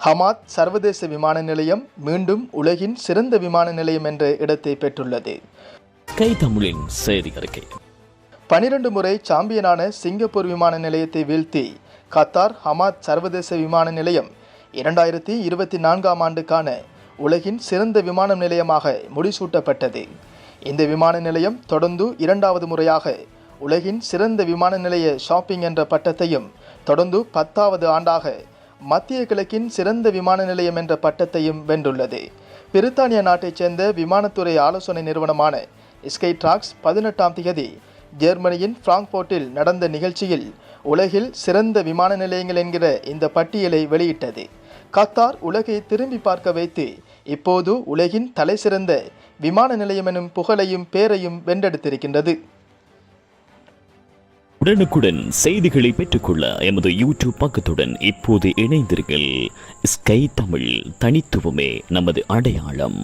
Hamad சர்வதேச விமான நிலையம் மீண்டும் உலகின் சிறந்த விமான நிலையம் என்ற இடத்தை பெற்றுள்ளது. ஸ்கை தமிழின் செய்தி அறிக்கை. 12 முறை சாம்பியனான சிங்கப்பூர் விமான நிலையத்தை வீழ்த்தி கத்தார் ஹமாத் சர்வதேச விமான நிலையம் 2024ஆம் ஆண்டுக்கான உலகின் சிறந்த விமான நிலையமாக முடிசூட்டப்பட்டது. இந்த விமான நிலையம் தொடர்ந்து 2வது முறையாக உலகின் சிறந்த விமான நிலைய ஷாப்பிங் என்ற பட்டத்தையும் தொடர்ந்து 10வது ஆண்டாக மத்திய கிழக்கின் சிறந்த விமான நிலையம் என்ற பட்டத்தையும் வென்றுள்ளது. பிரித்தானிய நாட்டைச் சேர்ந்த விமானத்துறை ஆலோசனை நிறுவனமான ஸ்கை ட்ராக்ஸ் 18ஆம் தேதி ஜெர்மனியின் பிராங்க்போர்ட்டில் நடந்த நிகழ்ச்சியில் உலகில் சிறந்த விமான நிலையங்கள் என்கிற இந்த பட்டியலை வெளியிட்டது. கத்தார் உலகை திரும்பி பார்க்க வைத்து இப்போது உலகின் தலைசிறந்த விமான நிலையம் எனும் புகழையும் பேரையும் வென்றெடுத்திருக்கின்றது. உடனுக்குடன் செய்திகளை பெற்றுக்கொள்ள எமது யூடியூப் பக்கத்துடன் இப்போது இணைந்தீர்கள். ஸ்கை தமிழ், தனித்துவமே நமது அடையாளம்.